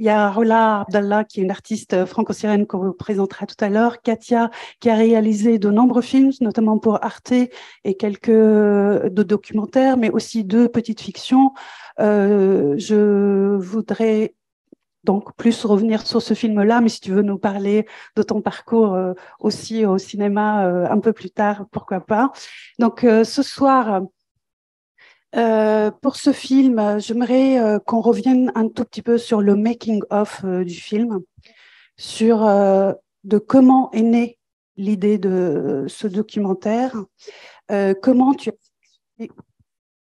il y a Rola Abdallah, qui est une artiste franco-syrienne qu'on vous présentera tout à l'heure. Katia, qui a réalisé de nombreux films, notamment pour Arte et quelques de documentaires, mais aussi 2 petites fictions. Je voudrais donc plus revenir sur ce film-là, mais si tu veux nous parler de ton parcours aussi au cinéma un peu plus tard, pourquoi pas. Donc ce soir, pour ce film, j'aimerais qu'on revienne un tout petit peu sur le making-of du film, sur de comment est née l'idée de ce documentaire, comment tu as...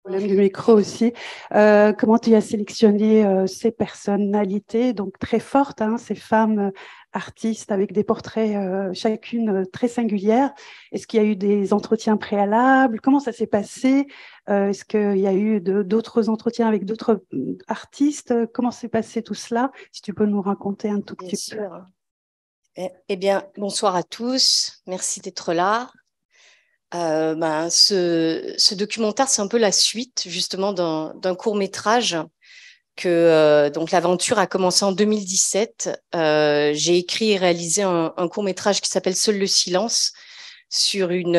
Problème du micro aussi. Comment tu as sélectionné ces personnalités, donc très fortes, hein, ces femmes artistes avec des portraits chacune très singulières. Est-ce qu'il y a eu des entretiens préalables? Comment ça s'est passé? Est-ce qu'il y a eu d'autres entretiens avec d'autres artistes? Comment s'est passé tout cela? Si tu peux nous raconter un tout Bien petit sûr. Eh bien, bonsoir à tous. Merci d'être là. Ce documentaire, c'est un peu la suite justement d'un court-métrage que donc l'aventure a commencé en 2017. J'ai écrit et réalisé un court-métrage qui s'appelle Seul le silence sur une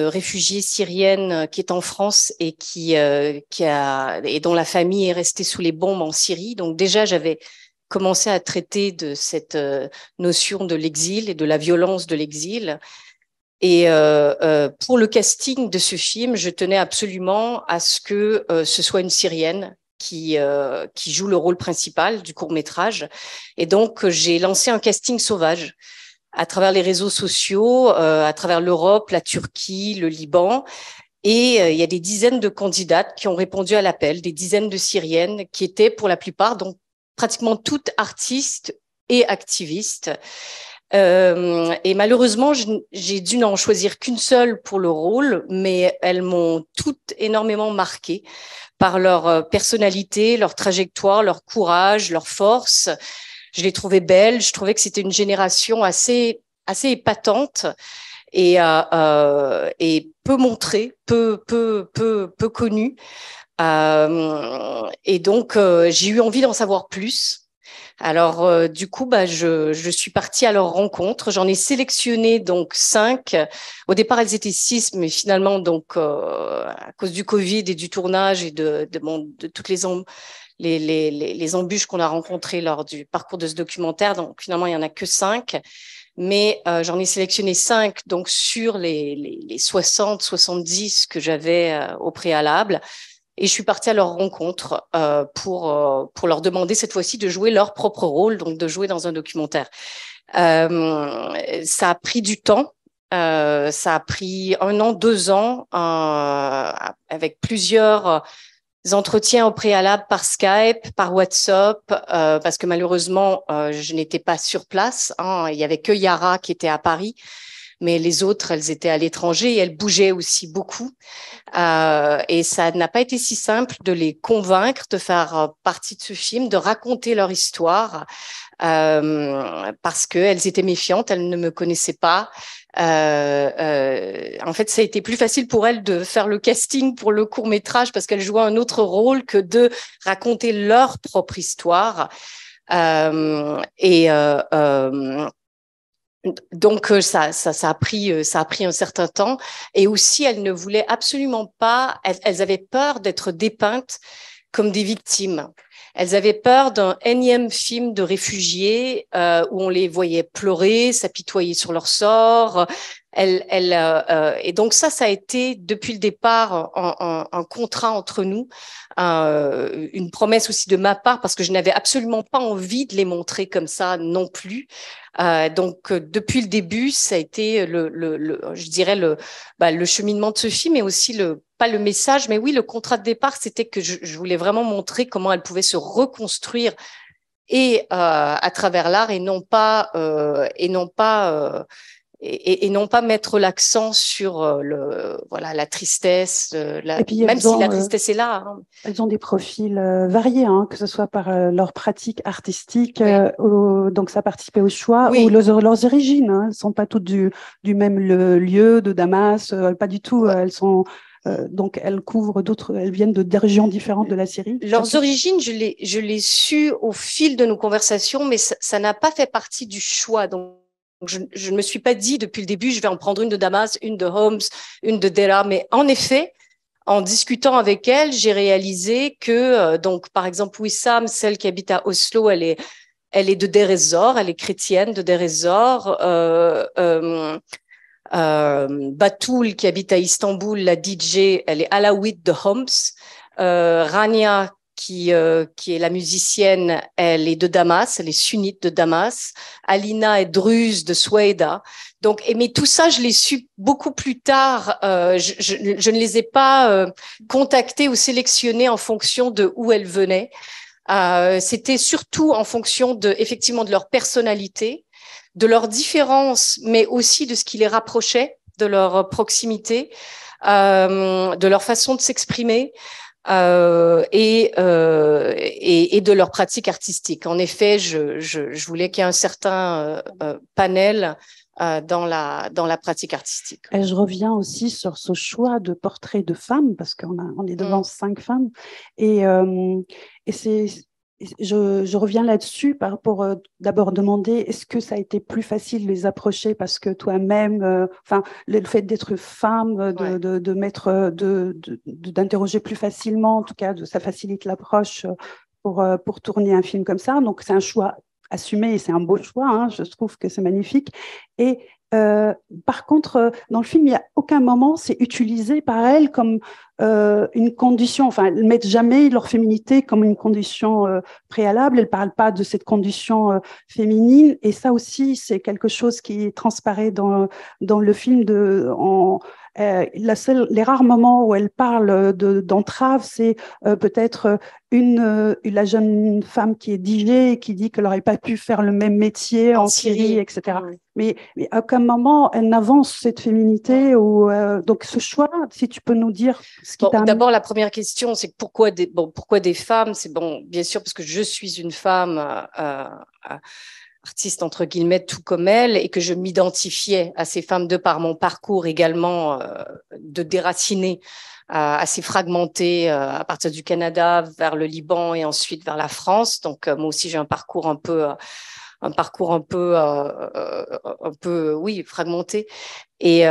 réfugiée syrienne qui est en France et et dont la famille est restée sous les bombes en Syrie. Donc déjà, j'avais commencé à traiter de cette notion de l'exil et de la violence de l'exil. Et pour le casting de ce film, je tenais absolument à ce que ce soit une Syrienne qui joue le rôle principal du court-métrage. Et donc, j'ai lancé un casting sauvage à travers les réseaux sociaux, à travers l'Europe, la Turquie, le Liban. Et il y a des dizaines de candidates qui ont répondu à l'appel, des dizaines de Syriennes qui étaient pour la plupart, donc pratiquement toutes artistes et activistes. Et malheureusement, j'ai dû n'en choisir qu'une seule pour le rôle, mais elles m'ont toutes énormément marquée par leur personnalité, leur trajectoire, leur courage, leur force. Je les trouvais belles, je trouvais que c'était une génération assez épatante et peu montrée, peu connue. Et donc, j'ai eu envie d'en savoir plus. Alors, du coup, je suis partie à leur rencontre. J'en ai sélectionné donc 5. Au départ, elles étaient 6, mais finalement, donc, à cause du Covid et du tournage et de toutes les embûches qu'on a rencontrées lors du parcours de ce documentaire, donc finalement, il n'y en a que 5. Mais j'en ai sélectionné 5 donc, sur les 60, 70 que j'avais au préalable. Et je suis partie à leur rencontre pour leur demander cette fois-ci de jouer leur propre rôle, donc de jouer dans un documentaire. Ça a pris du temps. Ça a pris 1 an, 2 ans, avec plusieurs entretiens au préalable par Skype, par WhatsApp, parce que malheureusement, je n'étais pas sur place. Il y avait que Yara qui était à Paris. Mais les autres, elles étaient à l'étranger et elles bougeaient aussi beaucoup. Et ça n'a pas été si simple de les convaincre de faire partie de ce film, de raconter leur histoire, parce qu'elles étaient méfiantes, elles ne me connaissaient pas. En fait, ça a été plus facile pour elles de faire le casting pour le court-métrage parce qu'elles jouaient un autre rôle que de raconter leur propre histoire. Donc ça a pris un certain temps et aussi elles ne voulaient absolument pas, elles avaient peur d'être dépeintes comme des victimes. Elles avaient peur d'un énième film de réfugiés où on les voyait pleurer, s'apitoyer sur leur sort. Et donc ça a été depuis le départ un contrat entre nous, une promesse aussi de ma part parce que je n'avais absolument pas envie de les montrer comme ça non plus. Donc depuis le début, ça a été je dirais le cheminement de ce film, et aussi pas le message, mais oui, le contrat de départ, c'était que je voulais vraiment montrer comment elles pouvaient se reconstruire et à travers l'art et non pas mettre l'accent sur la tristesse, et puis, même si la tristesse est là. Elles ont des profils variés, hein, que ce soit par leur pratique artistique, donc ça participait au choix, ou leurs origines. Hein. Elles ne sont pas toutes du même lieu, de Damas, pas du tout. Elles sont donc elles viennent de régions différentes de la Syrie. Leurs origines, je l'ai su au fil de nos conversations, mais ça n'a pas fait partie du choix. Donc, je ne me suis pas dit depuis le début, je vais en prendre une de Damas, une de Homs, une de Dera. Mais en effet, en discutant avec elles, j'ai réalisé que, donc, par exemple, Wissam, celle qui habite à Oslo, elle est de Deir ez-Zor, elle est chrétienne de Deir ez-Zor. Batoul, qui habite à Istanbul, la DJ, elle est alaouite de Homs. Rania, qui est la musicienne, elle est de Damas, elle est sunnite de Damas. Alina est druze de Souaïda. Donc, mais tout ça, je l'ai su beaucoup plus tard. Je ne les ai pas contactées ou sélectionnées en fonction de où elles venaient. C'était surtout en fonction effectivement de leur personnalité, de leurs différences, mais aussi de ce qui les rapprochait, de leur proximité, de leur façon de s'exprimer. Et de leur pratique artistique. En effet, je voulais qu'il y ait un certain panel dans la pratique artistique. Et je reviens aussi sur ce choix de portrait de femmes, parce on est devant 5 femmes, et je reviens là-dessus par rapport d'abord demander est-ce que ça a été plus facile de les approcher parce que toi-même, le fait d'être femme, de mettre, d'interroger plus facilement, en tout cas, ça facilite l'approche pour tourner un film comme ça. Donc c'est un choix assumé et c'est un beau choix. Hein, je trouve que c'est magnifique. Et par contre, dans le film, il n'y a aucun moment c'est utilisé par elles comme une condition, enfin, elles ne mettent jamais leur féminité comme une condition préalable, elles ne parlent pas de cette condition féminine, et ça aussi, c'est quelque chose qui transparaît dans le film. Les rares moments où elle parle d'entrave, c'est peut-être la jeune femme qui est DJ et qui dit qu'elle n'aurait pas pu faire le même métier en Syrie, etc. Mais à aucun moment, elle n'avance cette féminité. Donc, ce choix, si tu peux nous dire ce qui t'a... D'abord, la première question, c'est pourquoi des femmes? C'est bien sûr, parce que je suis une femme artiste, entre guillemets, tout comme elle, et que je m'identifiais à ces femmes de par mon parcours également de déraciné, assez fragmenté à partir du Canada vers le Liban et ensuite vers la France. Donc, moi aussi, j'ai un parcours un peu, oui, fragmenté. Et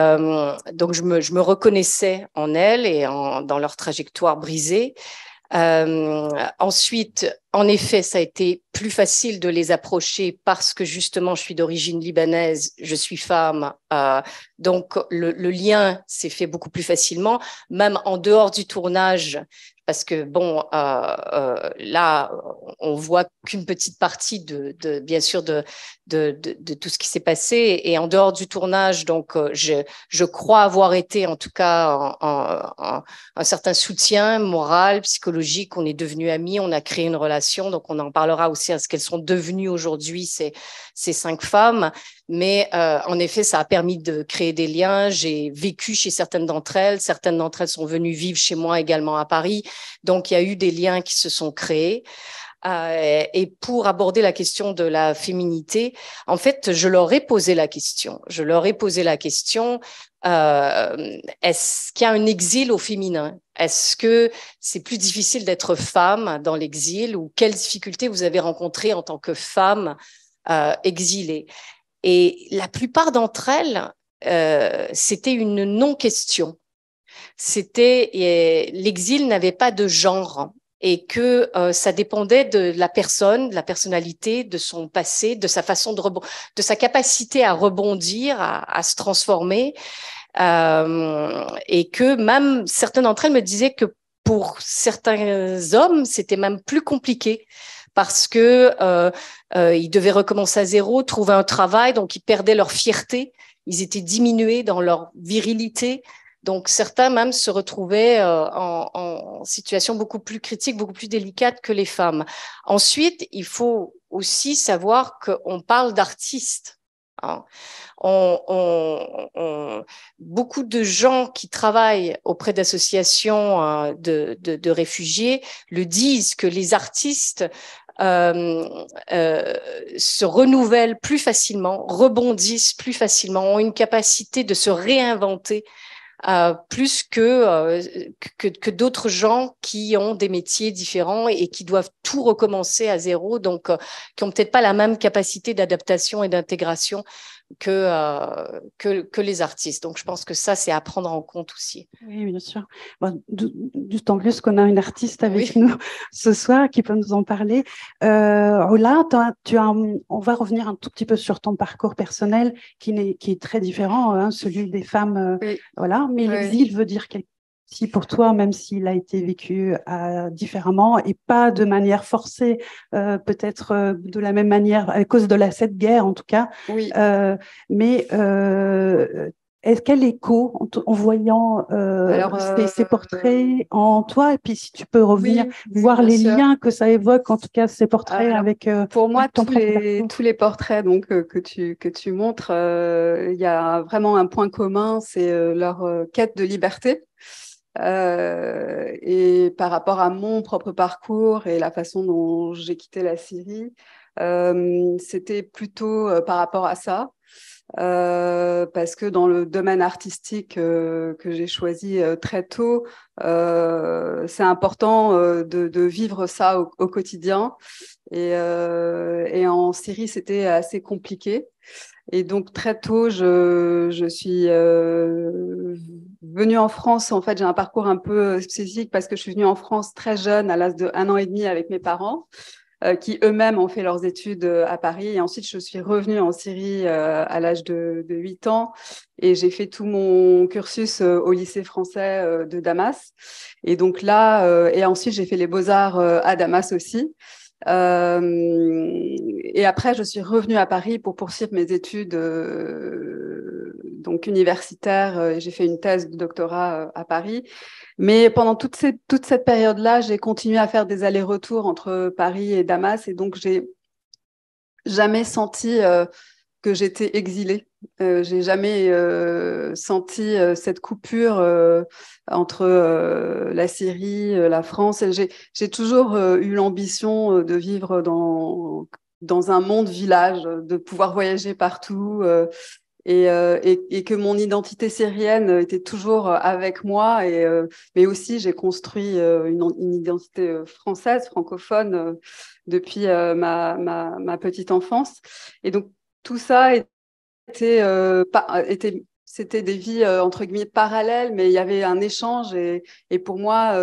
donc, je me reconnaissais en elles et dans leur trajectoire brisée. Ensuite, en effet, ça a été plus facile de les approcher parce que justement, je suis d'origine libanaise, je suis femme, donc le lien s'est fait beaucoup plus facilement, même en dehors du tournage, parce que là, on voit qu'une petite partie bien sûr de tout ce qui s'est passé, et en dehors du tournage, donc je crois avoir été en tout cas un certain soutien moral, psychologique. On est devenus amis, on a créé une relation, donc on en parlera aussi à ce qu'elles sont devenues aujourd'hui, ces 5 femmes. Mais en effet, ça a permis de créer des liens. J'ai vécu chez certaines d'entre elles sont venues vivre chez moi également à Paris, donc il y a eu des liens qui se sont créés. Et pour aborder la question de la féminité, en fait, je leur ai posé la question. Est-ce qu'il y a un exil au féminin? Est-ce que c'est plus difficile d'être femme dans l'exil, ou quelles difficultés vous avez rencontrées en tant que femme exilée? Et la plupart d'entre elles, c'était une non-question. L'exil n'avait pas de genre, et que ça dépendait de la personne, de la personnalité, de son passé, de sa façon de sa capacité à rebondir, à se transformer, et que même certaines d'entre elles me disaient que pour certains hommes, c'était même plus compliqué parce que ils devaient recommencer à zéro, trouver un travail, donc ils perdaient leur fierté, ils étaient diminués dans leur virilité. Donc, certains même se retrouvaient en situation beaucoup plus critique, beaucoup plus délicate que les femmes. Ensuite, il faut aussi savoir qu'on parle d'artistes. Hein. Beaucoup de gens qui travaillent auprès d'associations de réfugiés le disent, que les artistes se renouvellent plus facilement, rebondissent plus facilement, ont une capacité de se réinventer plus que d'autres gens qui ont des métiers différents et qui doivent tout recommencer à zéro, donc qui n'ont peut-être pas la même capacité d'adaptation et d'intégration que les artistes. Donc, je pense que ça, c'est à prendre en compte aussi. Oui, bien sûr. Bon, d'autant plus qu'on a une artiste avec nous ce soir qui peut nous en parler. Ola, on va revenir un tout petit peu sur ton parcours personnel qui est très différent, hein, celui des femmes. Voilà, mais l'exil veut dire quelque chose pour toi, même s'il a été vécu différemment et pas de manière forcée, peut-être de la même manière à cause de cette guerre en tout cas. Oui. Mais quel écho en voyant ces portraits en toi, et puis si tu peux revenir voir les liens que ça évoque, en tout cas ces portraits avec pour moi tous les portraits donc que tu montres, il y a vraiment un point commun, c'est leur quête de liberté. Et par rapport à mon propre parcours et la façon dont j'ai quitté la Syrie, c'était plutôt par rapport à ça. Parce que dans le domaine artistique que j'ai choisi très tôt, c'est important de vivre ça au quotidien. Et en Syrie, c'était assez compliqué. Et donc très tôt, je suis venue en France. En fait, j'ai un parcours un peu spécifique parce que je suis venue en France très jeune, à l'âge de 1 an et demi avec mes parents. Qui eux-mêmes ont fait leurs études à Paris. Et ensuite, je suis revenue en Syrie à l'âge de 8 ans et j'ai fait tout mon cursus au lycée français de Damas. Et donc là, et ensuite, j'ai fait les beaux-arts à Damas aussi. Et après, je suis revenue à Paris pour poursuivre mes études donc universitaires. J'ai fait une thèse de doctorat à Paris. Mais pendant toute cette période-là, j'ai continué à faire des allers-retours entre Paris et Damas. Et donc, j'ai jamais senti que j'étais exilée. J'ai jamais senti cette coupure entre la Syrie, la France. J'ai toujours eu l'ambition de vivre dans un monde village, de pouvoir voyager partout. Et que mon identité syrienne était toujours avec moi. Mais aussi, j'ai construit une identité française, francophone, depuis ma petite enfance. Et donc, tout ça c'était des vies, entre guillemets, parallèles, mais il y avait un échange. Et pour moi,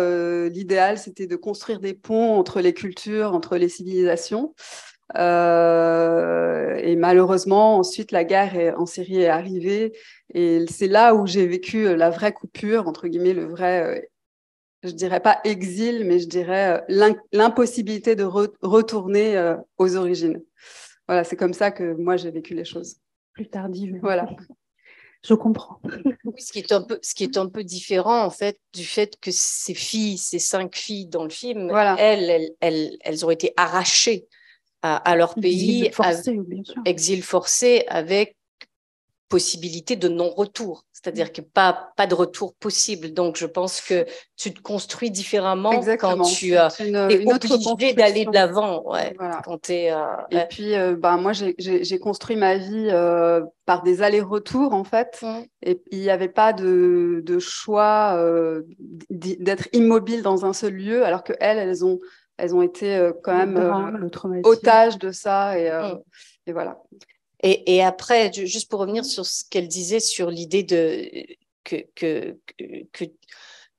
l'idéal, c'était de construire des ponts entre les cultures, entre les civilisations. Et malheureusement, ensuite, la guerre en Syrie est arrivée. Et c'est là où j'ai vécu la vraie coupure, entre guillemets, le vrai, je dirais pas exil, mais je dirais l'impossibilité de retourner aux origines. Voilà, c'est comme ça que moi, j'ai vécu les choses. Plus tardive. Voilà. Je comprends. Oui, ce qui est un peu différent, en fait, du fait que ces 5 filles dans le film, voilà. elles ont été arrachées à leur pays, exil forcé avec possibilité de non-retour, c'est-à-dire que pas de retour possible. Donc, je pense que tu te construis différemment. Exactement. Quand tu es obligé d'aller de l'avant. Ouais, voilà. Quand et puis, moi, j'ai construit ma vie par des allers-retours, en fait. Et il n'y avait pas de choix d'être immobile dans un seul lieu, alors qu'elles ont été quand même otages de ça. Et voilà. Et après, juste pour revenir sur ce qu'elle disait sur l'idée que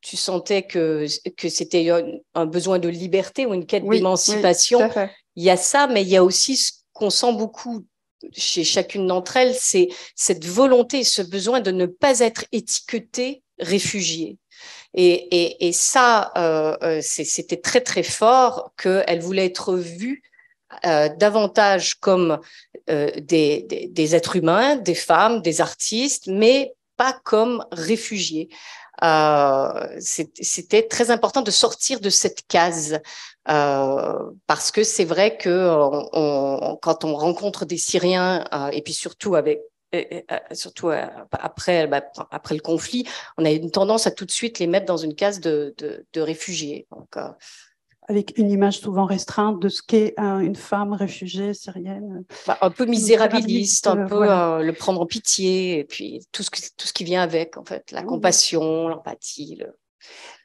tu sentais que c'était un besoin de liberté ou une quête d'émancipation. Oui, il y a ça, mais il y a aussi ce qu'on sent beaucoup chez chacune d'entre elles, c'est cette volonté, ce besoin de ne pas être étiquetée réfugiée. Et ça, c'était très, très fort qu'elle voulait être vue davantage comme des êtres humains, des femmes, des artistes, mais pas comme réfugiés. C'était très important de sortir de cette case parce que c'est vrai que quand on rencontre des Syriens et puis surtout après le conflit, on a une tendance à tout de suite les mettre dans une case de réfugiés. Donc, avec une image souvent restreinte de ce qu'est une femme réfugiée syrienne. Un peu misérabiliste, un peu voilà. le prendre en pitié, et puis tout ce qui vient avec, en fait, la compassion, l'empathie.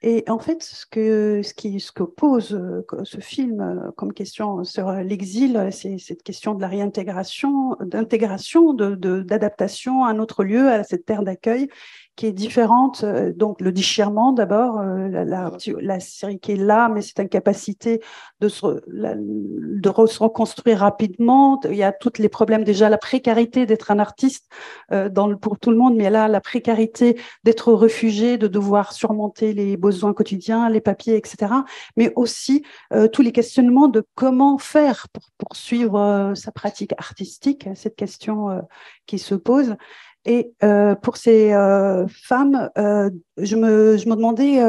Et en fait, ce que pose ce film comme question sur l'exil, c'est cette question de la réintégration, d'adaptation à un autre lieu, à cette terre d'accueil, qui est différente. Donc, le déchirement, d'abord, la série qui est là, mais cette incapacité de se reconstruire rapidement. Il y a tous les problèmes, déjà la précarité d'être un artiste pour tout le monde, mais là, la précarité d'être réfugié, de devoir surmonter les besoins quotidiens, les papiers, etc. Mais aussi tous les questionnements de comment faire pour poursuivre sa pratique artistique, cette question qui se pose. Et pour ces femmes, je me demandais,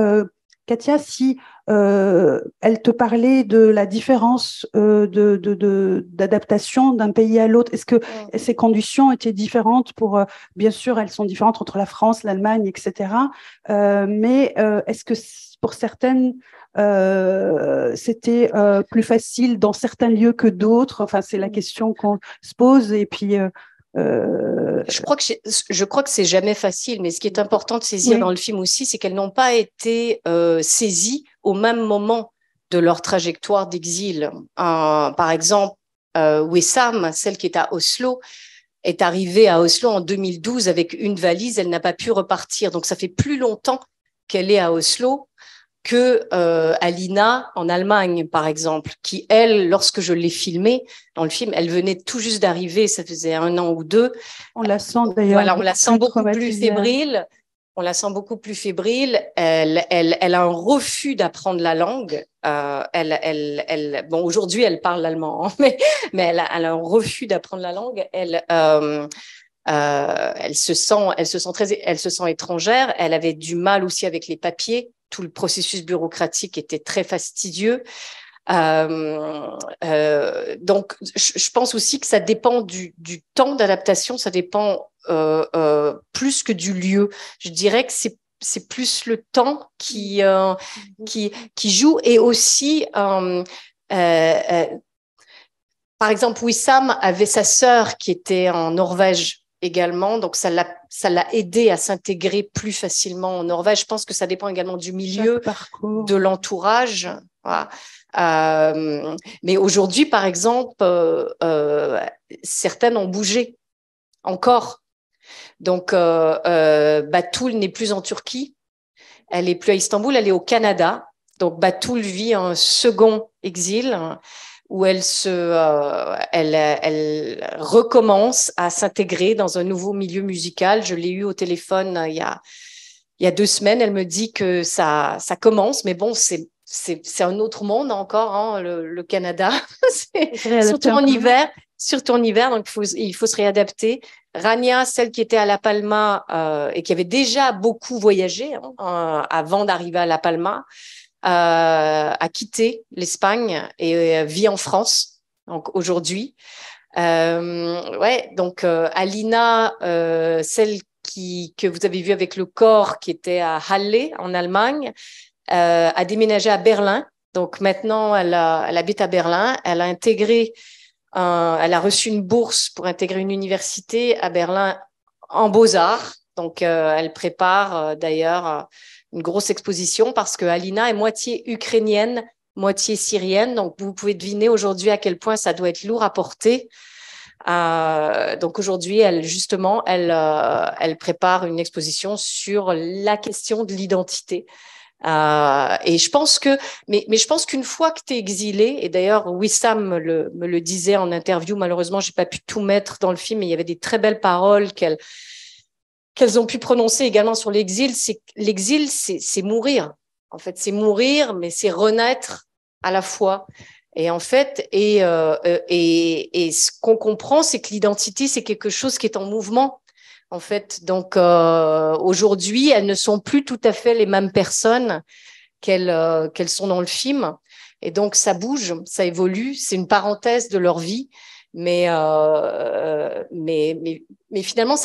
Katia, si elle te parlait de la différence d'adaptation d'un pays à l'autre. Est-ce que ces conditions étaient différentes bien sûr, elles sont différentes entre la France, l'Allemagne, etc. Mais est-ce que pour certaines, c'était plus facile dans certains lieux que d'autres? Enfin, c'est la question qu'on se pose. Et puis, je crois que c'est jamais facile, mais ce qui est important de saisir dans le film aussi, c'est qu'elles n'ont pas été saisies au même moment de leur trajectoire d'exil. Par exemple, Wissam, celle qui est à Oslo, est arrivée à Oslo en 2012 avec une valise, elle n'a pas pu repartir. Donc ça fait plus longtemps qu'elle est à Oslo que Alina en Allemagne, par exemple, qui, elle, lorsque je l'ai filmée dans le film, elle venait tout juste d'arriver, ça faisait 1 an ou 2. On la sent d'ailleurs. Voilà, on la sent beaucoup plus fébrile. On la sent beaucoup plus fébrile. Elle a un refus d'apprendre la langue. Bon, aujourd'hui, elle parle l'allemand, hein, mais elle a un refus d'apprendre la langue. Elle se sent étrangère. Elle avait du mal aussi avec les papiers. Tout le processus bureaucratique était très fastidieux. Donc, je pense aussi que ça dépend du temps d'adaptation, ça dépend plus que du lieu. Je dirais que c'est plus le temps qui joue, et aussi, par exemple, Wissam avait sa sœur qui était en Norvège également, donc ça l'a aidé à s'intégrer plus facilement en Norvège. Je pense que ça dépend également du milieu, de l'entourage. Voilà. Mais aujourd'hui, par exemple, certaines ont bougé encore. Donc, Batoul n'est plus en Turquie, elle n'est plus à Istanbul, elle est au Canada. Donc, Batoul vit un second exil où elle recommence à s'intégrer dans un nouveau milieu musical. Je l'ai eu au téléphone il y a 2 semaines. Elle me dit que ça commence, mais bon, c'est un autre monde encore, hein, le Canada. Surtout en hiver. Donc il faut se réadapter. Rania, celle qui était à La Palma et qui avait déjà beaucoup voyagé avant d'arriver à La Palma, a quitté l'Espagne et vit en France. Donc aujourd'hui, donc Alina, celle que vous avez vue avec le corps, qui était à Halle en Allemagne, a déménagé à Berlin. Donc maintenant, elle habite à Berlin. Elle a reçu une bourse pour intégrer une université à Berlin en beaux-arts. Donc elle prépare d'ailleurs une grosse exposition, parce que Alina est moitié ukrainienne, moitié syrienne. Donc vous pouvez deviner aujourd'hui à quel point ça doit être lourd à porter. Donc aujourd'hui, elle prépare une exposition sur la question de l'identité. Et je pense je pense qu'une fois que tu es exilé, et d'ailleurs Wissam me le disait en interview, malheureusement j'ai pas pu tout mettre dans le film, mais il y avait des très belles paroles qu'elles ont pu prononcer également sur l'exil. L'exil, c'est mourir. En fait, c'est mourir, mais c'est renaître à la fois. Et en fait, et ce qu'on comprend, c'est que l'identité, c'est quelque chose qui est en mouvement. En fait, donc aujourd'hui, elles ne sont plus tout à fait les mêmes personnes qu'elles sont dans le film, et donc ça bouge, ça évolue. C'est une parenthèse de leur vie, mais finalement,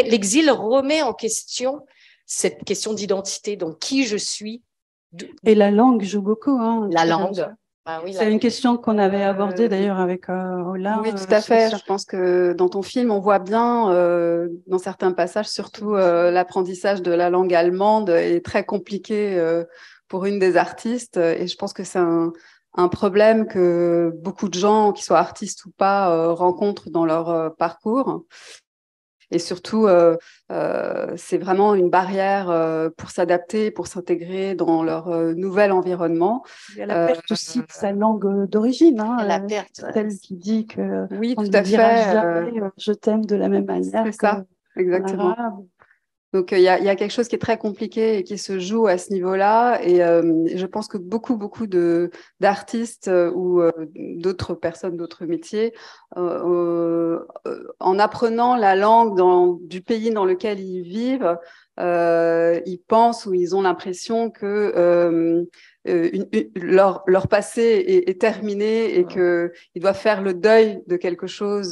l'exil remet en question cette question d'identité. Donc, qui je suis? Et la langue joue beaucoup. Hein, la langue, Ah oui, C'est une question qu'on avait abordée d'ailleurs avec Ola. Oui, tout à fait. Je pense que dans ton film, on voit bien, dans certains passages, surtout l'apprentissage de la langue allemande est très compliqué pour une des artistes. Et je pense que c'est un problème que beaucoup de gens, qu'ils soient artistes ou pas, rencontrent dans leur parcours. Et surtout, c'est vraiment une barrière pour s'adapter, pour s'intégrer dans leur nouvel environnement. Il y a la perte aussi de sa langue d'origine, hein, la perte, celle qui dit que oui, on tout ne à dira fait. jamais je t'aime de la même manière C'est ça, qu'en exactement. arabe. Donc, il y a quelque chose qui est très compliqué et qui se joue à ce niveau-là. Et je pense que beaucoup d'artistes ou d'autres personnes, d'autres métiers, en apprenant la langue du pays dans lequel ils vivent, ils pensent ou ils ont l'impression que leur passé est terminé et qu'ils doivent faire le deuil de quelque chose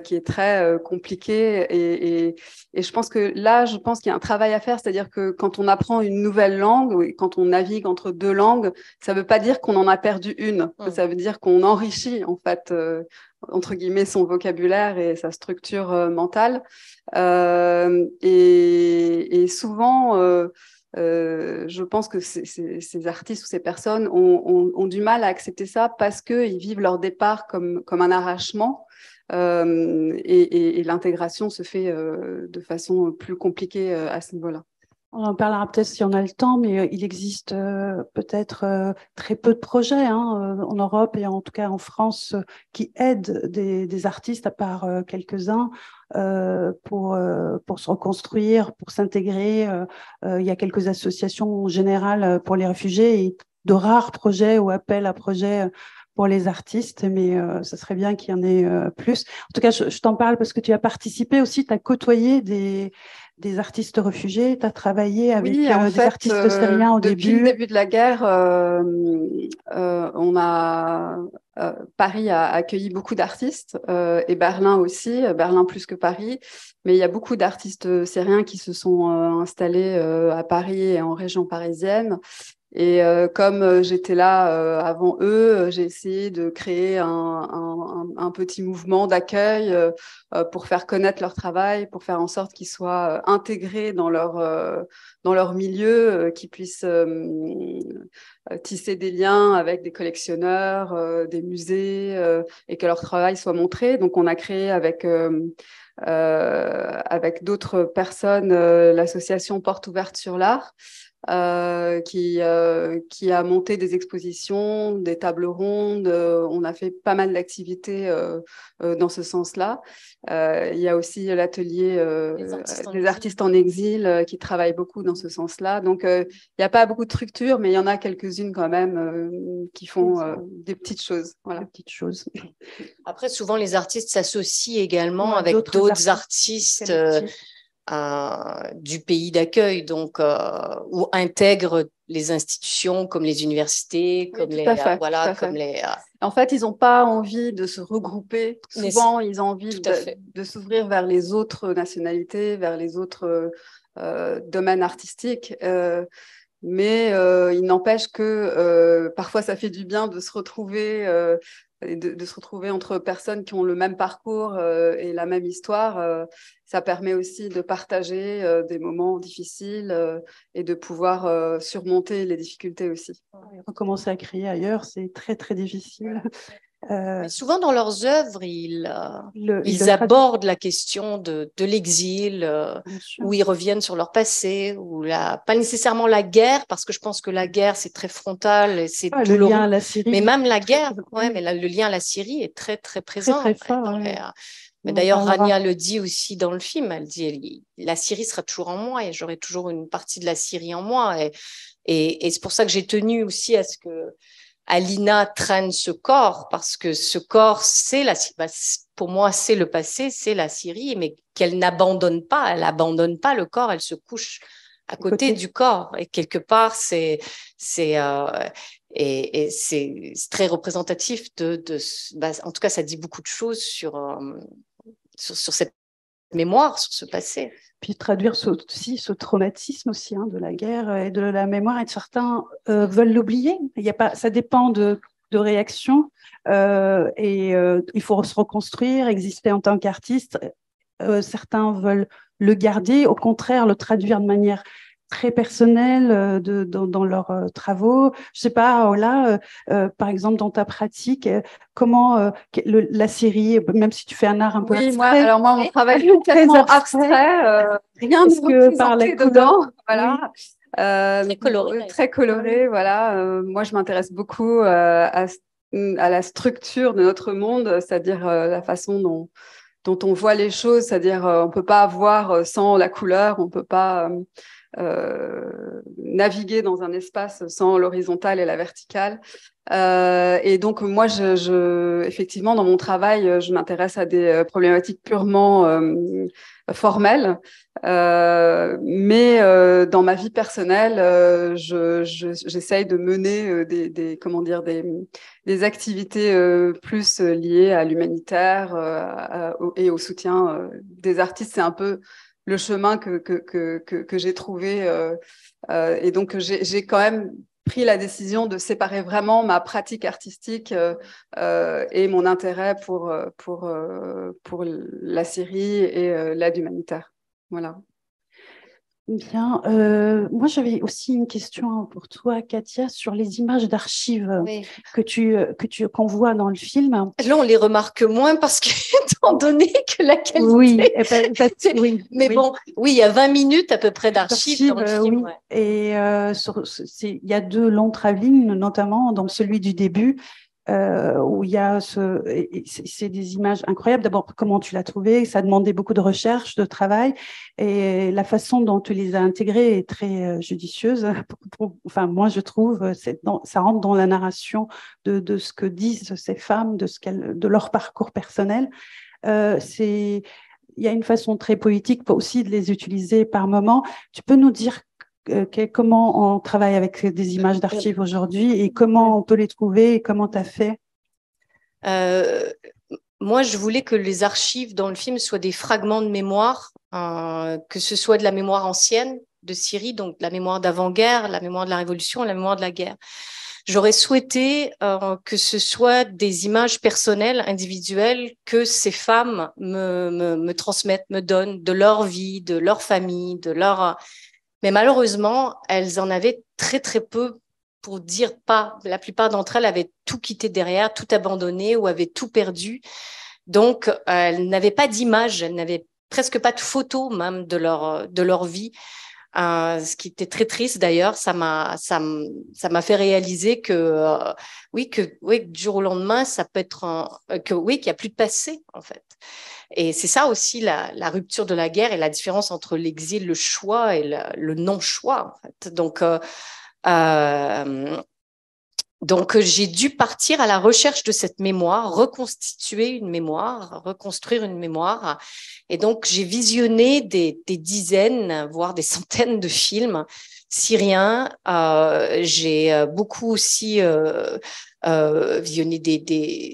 qui est très compliqué. Et je pense que là, je pense qu'il y a un travail à faire, c'est-à-dire que quand on apprend une nouvelle langue, quand on navigue entre deux langues, ça ne veut pas dire qu'on en a perdu une. Ça veut dire qu'on enrichit, en fait, entre guillemets, son vocabulaire et sa structure mentale. Et souvent, je pense que ces artistes ou ces personnes ont du mal à accepter ça parce qu'ils vivent leur départ comme un arrachement. Et l'intégration se fait de façon plus compliquée à ce niveau-là. On en parlera peut-être si on a le temps, mais il existe peut-être très peu de projets en Europe et en tout cas en France qui aident des artistes, à part quelques-uns, pour se reconstruire, pour s'intégrer. Il y a quelques associations en général pour les réfugiés et de rares projets ou appels à projets pour les artistes, mais ça serait bien qu'il y en ait plus. En tout cas, je t'en parle parce que tu as participé aussi, tu as côtoyé des artistes réfugiés, tu as travaillé avec Oui, en des fait, artistes syriens au depuis début. le début de la guerre, Paris a accueilli beaucoup d'artistes et Berlin aussi, Berlin plus que Paris. Mais il y a beaucoup d'artistes syriens qui se sont installés à Paris et en région parisienne. Et comme j'étais là avant eux, j'ai essayé de créer un petit mouvement d'accueil pour faire connaître leur travail, pour faire en sorte qu'ils soient intégrés dans leur milieu, qu'ils puissent tisser des liens avec des collectionneurs, des musées, et que leur travail soit montré. Donc, on a créé avec d'autres personnes l'association Porte ouverte sur l'art. Qui a monté des expositions, des tables rondes. On a fait pas mal d'activités dans ce sens-là. Il y a aussi l'atelier des artistes en exil qui travaillent beaucoup dans ce sens-là. Donc, il n'y a pas beaucoup de structures, mais il y en a quelques-unes quand même qui font des petites choses. Voilà. Des petites choses. Après, souvent, les artistes s'associent également avec d'autres artistes du pays d'accueil, donc ou intègrent les institutions comme les universités, comme En fait, ils n'ont pas envie de se regrouper. Souvent, ils ont envie de s'ouvrir vers les autres nationalités, vers les autres domaines artistiques. Mais il n'empêche que parfois, ça fait du bien de se retrouver de se retrouver entre personnes qui ont le même parcours et la même histoire. Ça permet aussi de partager des moments difficiles et de pouvoir surmonter les difficultés aussi. Recommencer à créer ailleurs, c'est très, très difficile. Souvent, dans leurs œuvres, ils abordent la question de l'exil, où ils reviennent sur leur passé, pas nécessairement la guerre, parce que je pense que la guerre, c'est très frontal et c'est douloureux. Le lien à la Syrie. Mais même la guerre, mais le lien à la Syrie est très, très présent. Très, très fort. Mais d'ailleurs, Rania le dit aussi dans le film. Elle dit la Syrie sera toujours en moi et j'aurai toujours une partie de la Syrie en moi. Et c'est pour ça que j'ai tenu aussi à ce que Alina traîne ce corps, parce que ce corps, pour moi, c'est le passé, c'est la Syrie, mais qu'elle n'abandonne pas. Elle n'abandonne pas le corps, elle se couche à côté du corps. Et quelque part, c'est très représentatif en tout cas, ça dit beaucoup de choses sur cette mémoire, sur ce passé. Puis traduire aussi ce traumatisme aussi de la guerre et de la mémoire, et certains veulent l'oublier. Il y a pas, ça dépend de réaction, il faut se reconstruire, exister en tant qu'artiste. Certains veulent le garder, au contraire, le traduire de manière très personnelle dans leurs travaux. Je sais pas, là, par exemple, dans ta pratique, comment la série, même si tu fais un art un peu abstrait. Moi, mon travail est complètement abstrait, rien n'est représenté dedans. Voilà. Très coloré. Très coloré, voilà. Moi, je m'intéresse beaucoup à la structure de notre monde, c'est-à-dire la façon dont on voit les choses, c'est-à-dire on peut pas voir sans la couleur, on peut pas naviguer dans un espace sans l'horizontale et la verticale. Et donc moi, effectivement, dans mon travail, je m'intéresse à des problématiques purement formelles, mais dans ma vie personnelle, j'essaye de mener des activités plus liées à l'humanitaire et au soutien des artistes. C'est un peu le chemin que j'ai trouvé. Et donc, j'ai quand même pris la décision de séparer vraiment ma pratique artistique et mon intérêt pour la série et l'aide humanitaire. Voilà. Bien. Moi, j'avais aussi une question pour toi, Katia, sur les images d'archives qu'on voit dans le film. Là, on les remarque moins parce qu'étant donné que la qualité… Oui, mais bon, oui, il y a 20 minutes à peu près d'archives dans le film. Oui. Ouais. Et il y a 2 longs travelling, notamment dans celui du début, où il y a c'est des images incroyables. D'abord, comment tu l'as trouvé? Ça a demandé beaucoup de recherche, de travail, et la façon dont tu les as intégrées est très judicieuse. Enfin, moi, je trouve, ça rentre dans la narration de ce que disent ces femmes, de leur parcours personnel. Il y a une façon très poétique aussi de les utiliser par moment. Tu peux nous dire comment on travaille avec des images d'archives aujourd'hui et comment on peut les trouver et comment tu as fait? Moi, je voulais que les archives dans le film soient des fragments de mémoire, que ce soit de la mémoire ancienne de Syrie, donc la mémoire d'avant-guerre, la mémoire de la Révolution, la mémoire de la guerre. J'aurais souhaité que ce soit des images personnelles, individuelles, que ces femmes me transmettent, me donnent de leur vie, de leur famille, de leur… Mais malheureusement, elles en avaient très, très peu, pour dire pas. La plupart d'entre elles avaient tout quitté derrière, tout abandonné ou avaient tout perdu. Donc, elles n'avaient pas d'image, elles n'avaient presque pas de photos même de leur vie. Ce qui était très triste d'ailleurs, ça m'a fait réaliser que du jour au lendemain, ça peut être qu'il n'y a plus de passé en fait. Et c'est ça aussi la rupture de la guerre et la différence entre l'exil, le choix et le non-choix en fait. Donc, j'ai dû partir à la recherche de cette mémoire, reconstituer une mémoire, reconstruire une mémoire. Et donc, j'ai visionné des dizaines, voire des centaines de films syriens. J'ai beaucoup aussi visionné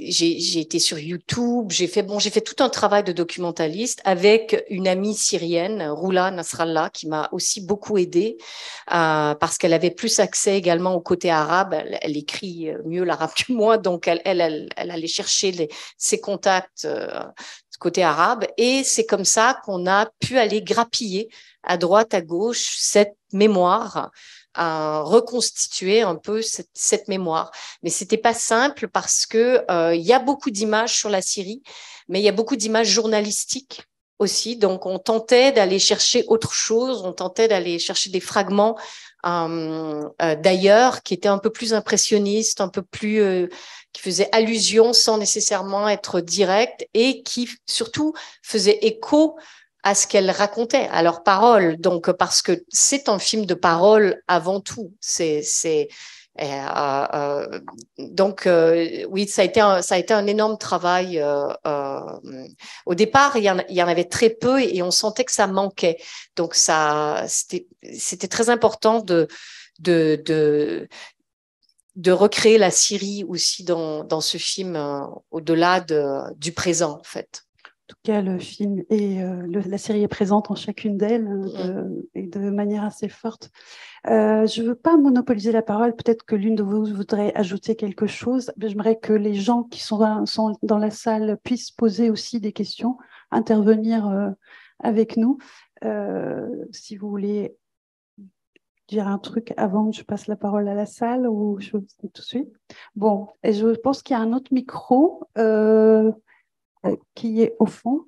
j'ai été sur YouTube. J'ai fait tout un travail de documentaliste avec une amie syrienne, Roula Nasrallah, qui m'a aussi beaucoup aidée parce qu'elle avait plus accès également au côté arabe. Elle écrit mieux l'arabe que moi, donc elle allait chercher ses contacts côté arabe, et c'est comme ça qu'on a pu aller grappiller à droite, à gauche cette mémoire, reconstituer un peu cette mémoire. Mais c'était pas simple parce que il y a beaucoup d'images sur la Syrie, mais il y a beaucoup d'images journalistiques aussi. Donc on tentait d'aller chercher autre chose, on tentait d'aller chercher des fragments d'ailleurs qui étaient un peu plus impressionnistes, un peu plus qui faisaient allusion sans nécessairement être direct et qui surtout faisaient écho à ce qu'elles racontaient, à leurs paroles. Donc, parce que c'est un film de paroles avant tout. Donc, oui, ça a été un énorme travail. Au départ, il y en avait très peu et on sentait que ça manquait. Donc, c'était très important de recréer la Syrie aussi dans ce film, au-delà du présent, en fait. En tout cas, le film et la série est présente en chacune d'elles et de manière assez forte. Je ne veux pas monopoliser la parole. Peut-être que l'une de vous voudrait ajouter quelque chose. J'aimerais que les gens qui sont dans la salle puissent poser aussi des questions, intervenir avec nous. Si vous voulez dire un truc avant que je passe la parole à la salle ou je tout de suite. Bon, et je pense qu'il y a un autre micro qui est au fond.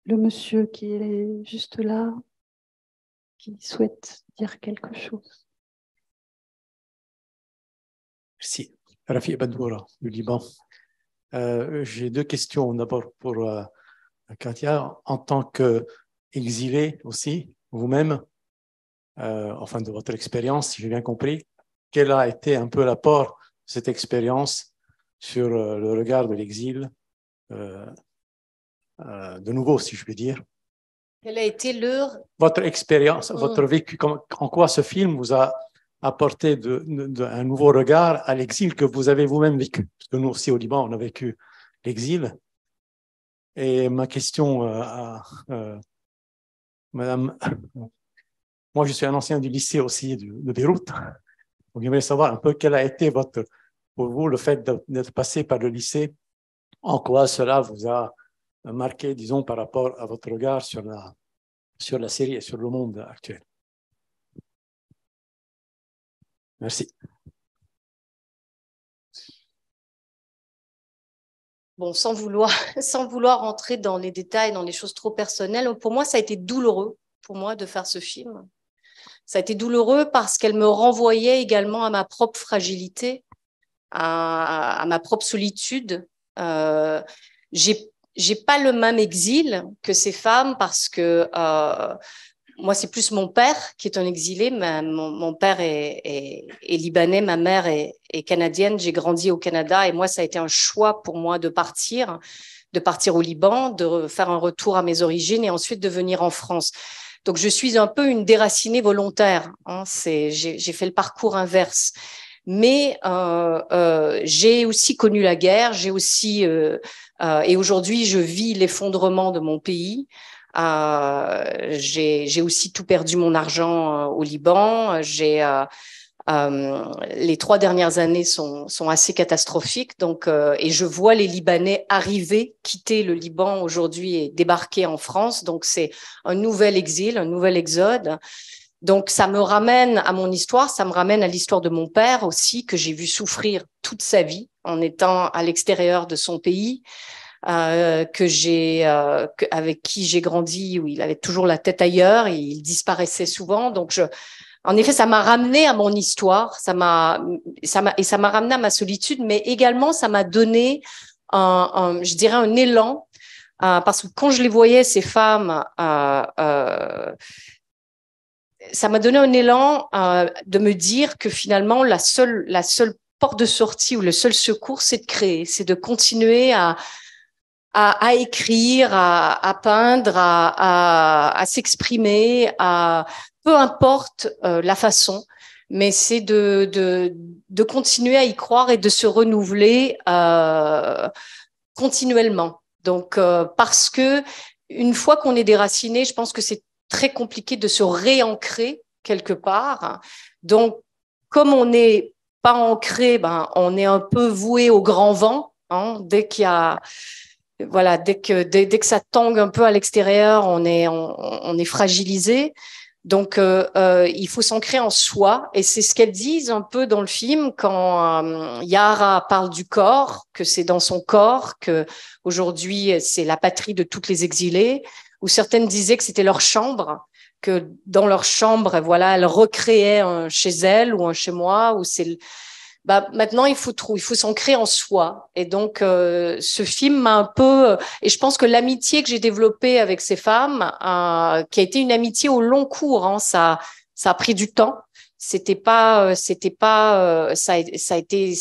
Le monsieur qui est juste là, qui souhaite dire quelque chose. Merci. Rafi Badoura, du Liban. J'ai deux questions. D'abord pour Katia, en tant qu'exilé aussi, vous-même, enfin de votre expérience, si j'ai bien compris, quel a été un peu l'apport de cette expérience sur le regard de l'exil, de nouveau, si je puis dire. Quelle a été votre expérience, votre vécu, en quoi ce film vous a apporté un nouveau regard à l'exil que vous avez vous-même vécu? Parce que nous aussi au Liban, on a vécu l'exil. Et ma question à Madame, moi je suis un ancien du lycée aussi de Beyrouth, donc j'aimerais savoir un peu quel a été pour vous le fait d'être passé par le lycée, en quoi cela vous a marqué, disons, par rapport à votre regard sur la série et sur le monde actuel. Merci. Bon, sans vouloir entrer dans les détails, dans les choses trop personnelles, pour moi, ça a été douloureux pour moi de faire ce film. Ça a été douloureux parce qu'elle me renvoyait également à ma propre fragilité, à ma propre solitude. J'ai pas le même exil que ces femmes parce que moi, c'est plus mon père qui est un exilé. Mon père est libanais, ma mère est canadienne. J'ai grandi au Canada et moi, ça a été un choix pour moi de partir au Liban, de faire un retour à mes origines et ensuite de venir en France. Donc, je suis un peu une déracinée volontaire. Hein. J'ai fait le parcours inverse. Mais j'ai aussi connu la guerre, j'ai aussi et aujourd'hui je vis l'effondrement de mon pays. J'ai aussi tout perdu mon argent au Liban. Les 3 dernières années sont assez catastrophiques. Donc, et je vois les Libanais arriver, quitter le Liban aujourd'hui et débarquer en France. Donc, c'est un nouvel exil, un nouvel exode. Donc, ça me ramène à mon histoire, ça me ramène à l'histoire de mon père aussi, que j'ai vu souffrir toute sa vie en étant à l'extérieur de son pays, avec qui j'ai grandi, où il avait toujours la tête ailleurs et il disparaissait souvent. Donc, en effet, ça m'a ramené à mon histoire, ça m'a ramené à ma solitude, mais également, ça m'a donné je dirais un élan, parce que quand je les voyais, ces femmes, ça m'a donné un élan de me dire que finalement, la seule porte de sortie ou le seul secours, c'est de créer, c'est de continuer à écrire, à peindre, à s'exprimer, peu importe la façon, mais c'est de continuer à y croire et de se renouveler continuellement. Donc, parce que une fois qu'on est déraciné, je pense que c'est très compliqué de se réancrer quelque part. Donc, comme on n'est pas ancré, on est un peu voué au grand vent. Hein, dès que ça tangue un peu à l'extérieur, on est fragilisé. Donc, il faut s'ancrer en soi. Et c'est ce qu'elles disent un peu dans le film quand Yara parle du corps, que c'est dans son corps, que aujourd'hui c'est la patrie de toutes les exilées, où certaines disaient que c'était leur chambre, que dans leur chambre, voilà, elles recréaient un chez elles ou un chez moi, où c'est maintenant, il faut s'ancrer en soi. Et donc, ce film m'a un peu... Et je pense que l'amitié que j'ai développée avec ces femmes, qui a été une amitié au long cours, hein, ça a pris du temps. Ça a été,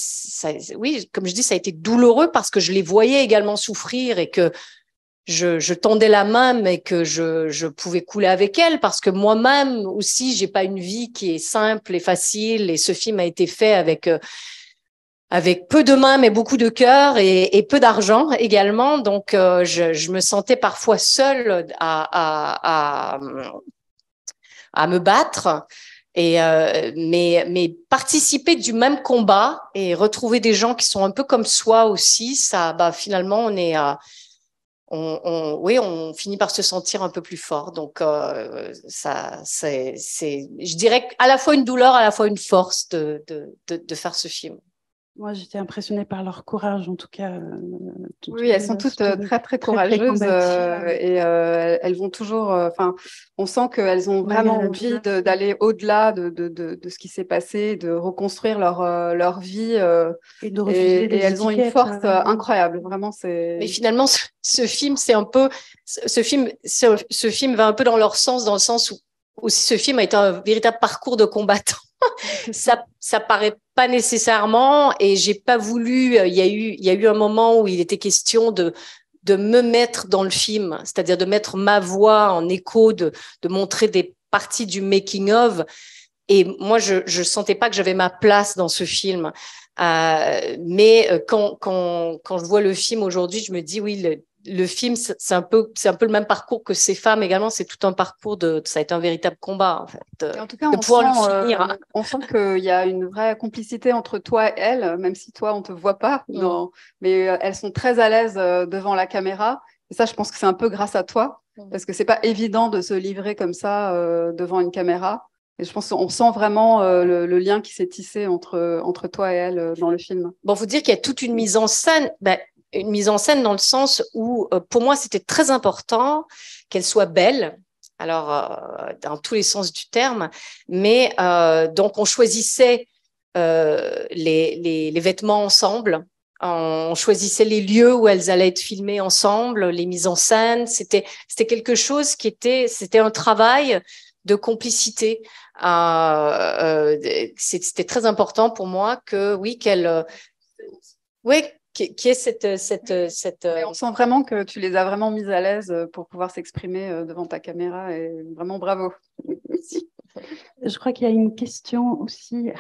oui, comme je dis, ça a été douloureux parce que je les voyais également souffrir et que je tendais la main, mais que je pouvais couler avec elle, parce que moi-même aussi, j'ai pas une vie qui est simple et facile. Et ce film a été fait avec peu de mains, mais beaucoup de cœur et peu d'argent également. Donc, je me sentais parfois seule à me battre. Mais participer du même combat et retrouver des gens qui sont un peu comme soi aussi, ça, finalement, on finit par se sentir un peu plus fort. Donc, je dirais à la fois une douleur, à la fois une force de faire ce film. Moi, j'étais impressionnée par leur courage, en tout cas. Oui, elles sont toutes très, très courageuses et elles vont toujours. Enfin, on sent qu'elles ont vraiment envie d'aller au-delà de ce qui s'est passé, de reconstruire leur vie. Et de refuser et elles ont une force incroyable. Vraiment, c'est. Mais finalement, ce film, c'est un peu. Ce film va un peu dans leur sens, dans le sens où aussi ce film a été un véritable parcours de combattant. Ça paraît pas nécessairement, et j'ai pas voulu. Il y a eu un moment où il était question de me mettre dans le film, c'est-à-dire de mettre ma voix en écho, de montrer des parties du making of. Et moi, je sentais pas que j'avais ma place dans ce film. Mais quand je vois le film aujourd'hui, je me dis oui, le film, c'est un peu le même parcours que ces femmes également. C'est tout un parcours ça a été un véritable combat, en fait. En tout cas, on sent qu'il y a une vraie complicité entre toi et elles, même si toi, on te voit pas. Mais elles sont très à l'aise devant la caméra. Et ça, je pense que c'est un peu grâce à toi, parce que c'est pas évident de se livrer comme ça devant une caméra. Et je pense qu'on sent vraiment le lien qui s'est tissé entre toi et elle dans le film. Bon, faut dire qu'il y a toute une mise en scène. Une mise en scène dans le sens où, pour moi, c'était très important qu'elle soit belle. Alors, dans tous les sens du terme. Mais donc, on choisissait les vêtements ensemble. On choisissait les lieux où elles allaient être filmées ensemble, les mises en scène. C'était quelque chose c'était un travail de complicité. C'était très important pour moi qui est cette. On sent vraiment que tu les as vraiment mises à l'aise pour pouvoir s'exprimer devant ta caméra, et vraiment bravo. Merci. Je crois qu'il y a une question aussi.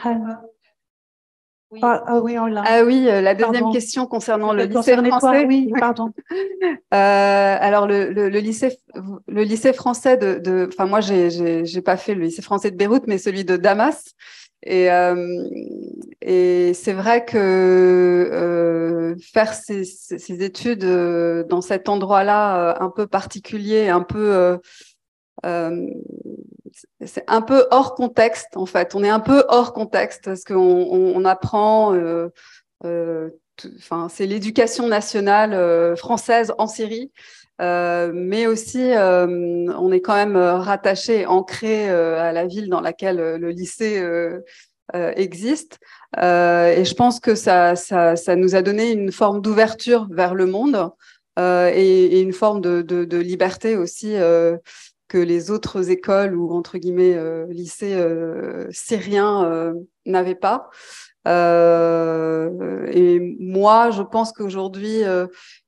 Oui. Oui, on l'a. Ah oui, la deuxième question concernant le lycée français. Oui, pardon. Alors le lycée français enfin moi j'ai pas fait le lycée français de Beyrouth, mais celui de Damas. Et c'est vrai que faire ces études dans cet endroit-là un peu particulier, c'est un peu hors contexte en fait. On est un peu hors contexte parce qu'on apprend. C'est l'éducation nationale française en Syrie, mais aussi on est quand même rattaché, ancré à la ville dans laquelle le lycée existe. Et je pense que ça nous a donné une forme d'ouverture vers le monde et une forme de liberté aussi que les autres écoles ou entre guillemets lycées syriens n'avaient pas. Et moi, je pense qu'aujourd'hui,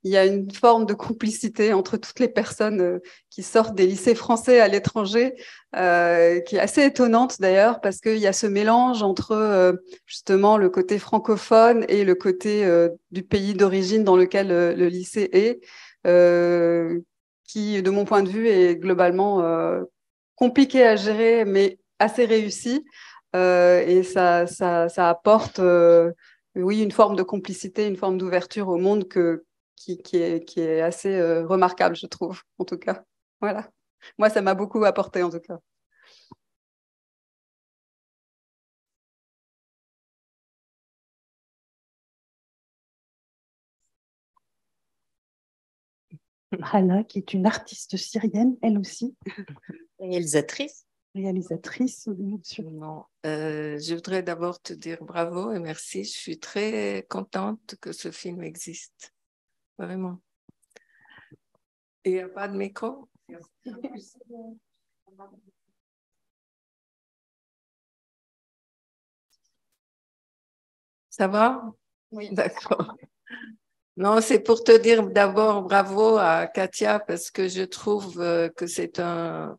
il y a une forme de complicité entre toutes les personnes qui sortent des lycées français à l'étranger, qui est assez étonnante d'ailleurs, parce qu'il y a ce mélange entre justement le côté francophone et le côté du pays d'origine dans lequel le lycée est, qui, de mon point de vue, est globalement compliqué à gérer, mais assez réussi. Et ça apporte, oui, une forme de complicité, une forme d'ouverture au monde qui est assez remarquable, je trouve, en tout cas. Voilà. Moi, ça m'a beaucoup apporté, en tout cas. Hala, qui est une artiste syrienne, elle aussi. Réalisatrice. Réalisatrice, bien sûr. Non. Je voudrais d'abord te dire bravo et merci. Je suis très contente que ce film existe. Vraiment. Et il n'y a pas de micro? Ça va? Oui. D'accord. Non, c'est pour te dire d'abord bravo à Katia parce que je trouve que c'est un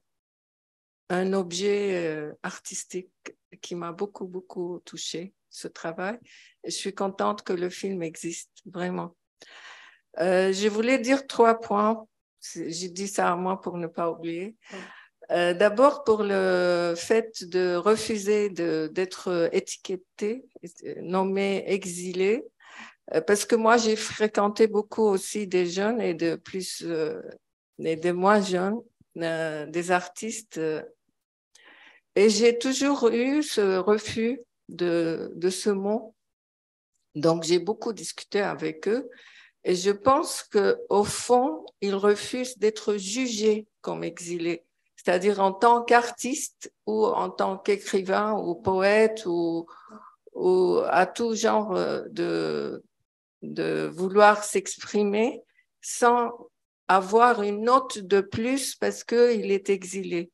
objet artistique qui m'a beaucoup, beaucoup touchée, ce travail. Et je suis contente que le film existe, vraiment. Je voulais dire 3 points. J'ai dit ça à moi pour ne pas oublier. D'abord, pour le fait de refuser d'être étiqueté, nommé exilé, parce que moi, j'ai fréquenté beaucoup aussi des jeunes et des moins jeunes, des artistes, et j'ai toujours eu ce refus de ce mot. Donc, j'ai beaucoup discuté avec eux et je pense qu'au fond, ils refusent d'être jugés comme exilés, c'est-à-dire en tant qu'artiste ou en tant qu'écrivain ou poète ou à tout genre de vouloir s'exprimer sans avoir une note de plus parce qu'il est exilé.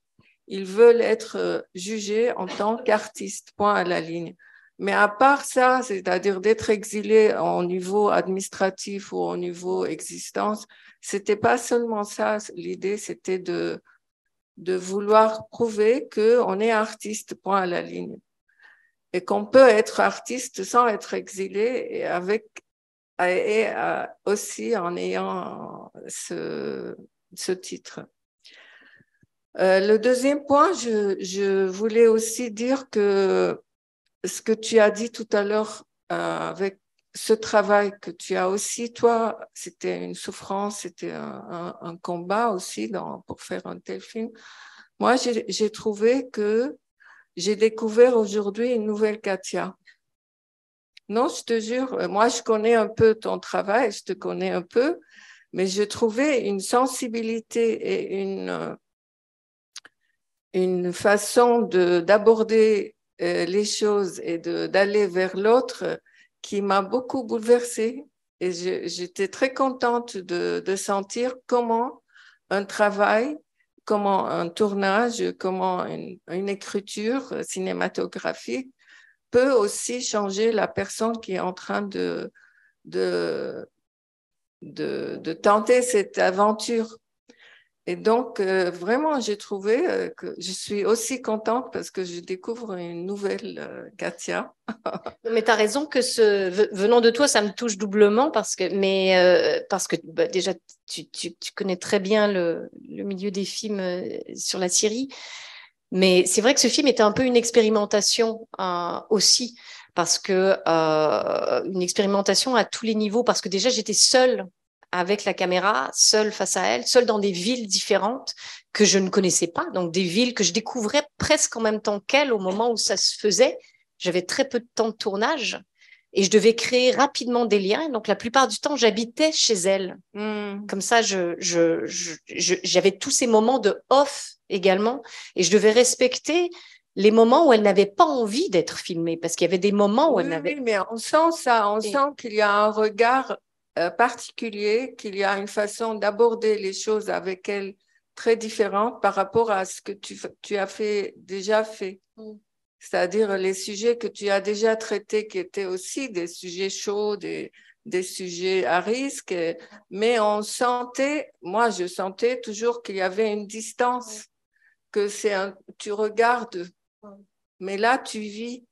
Ils veulent être jugés en tant qu'artistes, point à la ligne. Mais à part ça, c'est-à-dire d'être exilé au niveau administratif ou au niveau existence, c'était pas seulement ça. L'idée, c'était de vouloir prouver qu'on est artiste, point à la ligne. Et qu'on peut être artiste sans être exilé et aussi en ayant ce titre. Le deuxième point, je voulais aussi dire que ce que tu as dit tout à l'heure avec ce travail que tu as aussi, toi, c'était une souffrance, c'était un combat aussi pour faire un tel film. Moi, j'ai trouvé que j'ai découvert aujourd'hui une nouvelle Katia. Non, je te jure, moi, je connais un peu ton travail, je te connais un peu, mais je trouvais une sensibilité et une façon d'aborder les choses et d'aller vers l'autre qui m'a beaucoup bouleversée. Et j'étais très contente de sentir comment un travail, comment un tournage, comment une écriture cinématographique peut aussi changer la personne qui est en train de tenter cette aventure. Et donc, vraiment, j'ai trouvé que je suis aussi contente parce que je découvre une nouvelle Katia. Mais tu as raison que venant de toi, ça me touche doublement parce que bah, déjà, tu connais très bien le milieu des films sur la Syrie. Mais c'est vrai que ce film était un peu une expérimentation aussi, parce que une expérimentation à tous les niveaux, parce que déjà, j'étais seule avec la caméra, seule face à elle, seule dans des villes différentes que je ne connaissais pas, donc des villes que je découvrais presque en même temps qu'elle au moment où ça se faisait. J'avais très peu de temps de tournage et je devais créer rapidement des liens. Donc la plupart du temps, j'habitais chez elle. Comme ça, j'avais tous ces moments de off également et je devais respecter les moments où elle n'avait pas envie d'être filmée parce qu'il y avait des moments où elle n'avait... Oui, mais on sent ça, on sent qu'il y a un regard particulier, qu'il y a une façon d'aborder les choses avec elle très différente par rapport à ce que tu as déjà fait. C'est-à-dire les sujets que tu as déjà traités qui étaient aussi des sujets chauds, des sujets à risque, mais moi je sentais toujours qu'il y avait une distance, que tu regardes, mais là tu vis.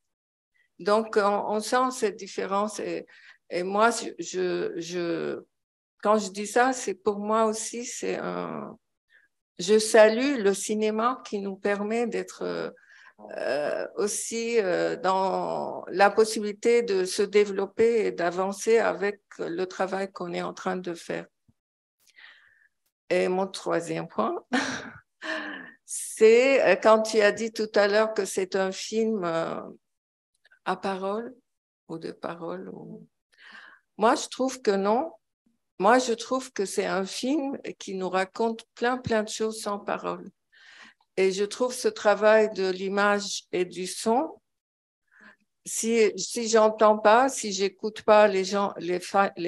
Donc on sent cette différence et moi quand je dis ça, c'est pour moi aussi, je salue le cinéma qui nous permet d'être aussi dans la possibilité de se développer et d'avancer avec le travail qu'on est en train de faire. Et mon troisième point, c'est quand tu as dit tout à l'heure que c'est un film à parole ou de parole. Moi, je trouve que non. Moi, je trouve que c'est un film qui nous raconte plein de choses sans parole. Et je trouve ce travail de l'image et du son, si j'entends pas, si j'écoute pas les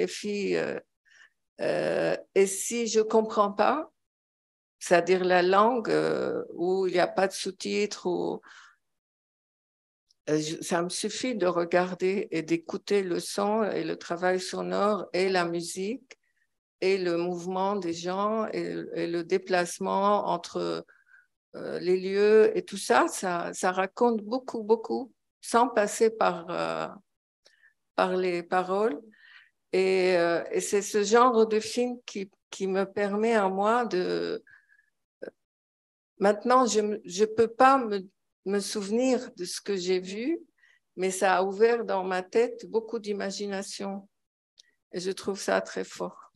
filles, et si je comprends pas, c'est-à-dire la langue où il n'y a pas de sous-titres, ça me suffit de regarder et d'écouter le son et le travail sonore et la musique et le mouvement des gens et le déplacement entre les lieux et tout ça, ça raconte beaucoup, beaucoup, sans passer par les paroles. Et c'est ce genre de film qui me permet à moi de... Maintenant, je ne peux pas me souvenir de ce que j'ai vu, mais ça a ouvert dans ma tête beaucoup d'imagination. Et je trouve ça très fort.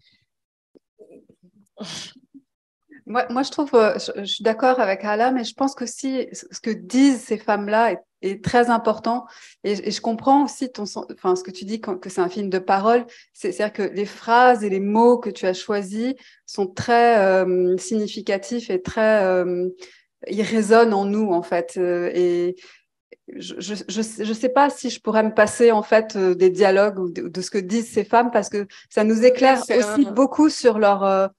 Moi, je trouve, je suis d'accord avec Hala, mais je pense que si ce que disent ces femmes-là est très important. Et je comprends aussi ce que tu dis que c'est un film de parole. C'est-à-dire que les phrases et les mots que tu as choisis sont très significatifs et très, ils résonnent en nous, en fait. Et je sais pas si je pourrais me passer, en fait, des dialogues ou de ce que disent ces femmes, parce que ça nous éclaire aussi beaucoup sur leur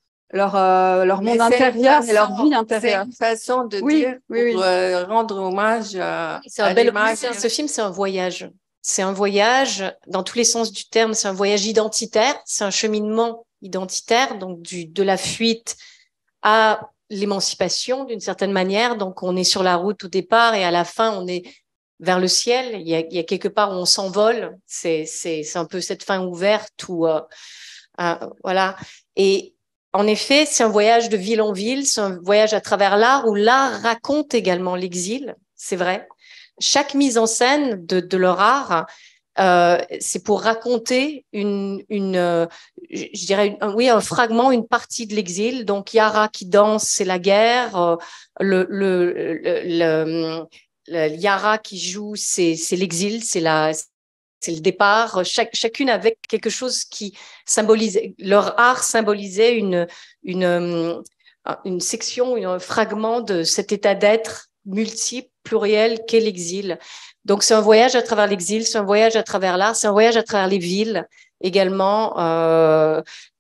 monde intérieur et leur vie intérieure. C'est une façon de dire pour rendre hommage à l'image. Ce film, c'est un voyage. C'est un voyage dans tous les sens du terme. C'est un voyage identitaire. C'est un cheminement identitaire, donc de la fuite à l'émancipation d'une certaine manière. Donc, on est sur la route au départ et à la fin, on est vers le ciel. Il y a quelque part où on s'envole. C'est un peu cette fin ouverte où, voilà. Et en effet, c'est un voyage de ville en ville, c'est un voyage à travers l'art où l'art raconte également l'exil, c'est vrai. Chaque mise en scène de leur art, c'est pour raconter je dirais, un fragment, une partie de l'exil. Donc, Yara qui danse, c'est la guerre. Yara qui joue, c'est l'exil, c'est le départ, chacune avec quelque chose qui symbolisait, leur art symbolisait une section, un fragment de cet état d'être multiple, pluriel qu'est l'exil. Donc, c'est un voyage à travers l'exil, c'est un voyage à travers l'art, c'est un voyage à travers les villes également,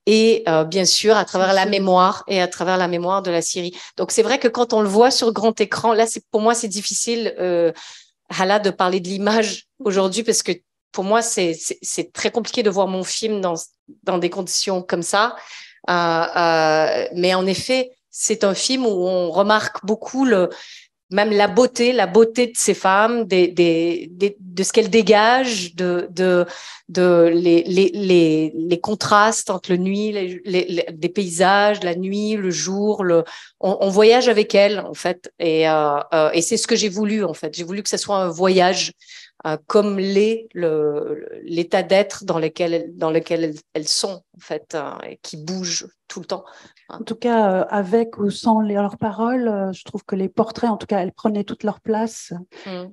et bien sûr à travers la mémoire et à travers la mémoire de la Syrie. Donc, c'est vrai que quand on le voit sur grand écran, là, pour moi, c'est difficile, Hala, de parler de l'image aujourd'hui parce que pour moi, c'est très compliqué de voir mon film dans des conditions comme ça. Mais en effet, c'est un film où on remarque beaucoup même la beauté de ces femmes, de ce qu'elles dégagent, les contrastes entre le nuit, des paysages, la nuit, le jour. On voyage avec elles, en fait. Et c'est ce que j'ai voulu, en fait. J'ai voulu que ce soit un voyage comme l'état d'être dans lequel elles sont, en fait, et qui bougent tout le temps. En tout cas, avec ou sans leurs paroles, je trouve que les portraits, en tout cas, elles prenaient toute leur place.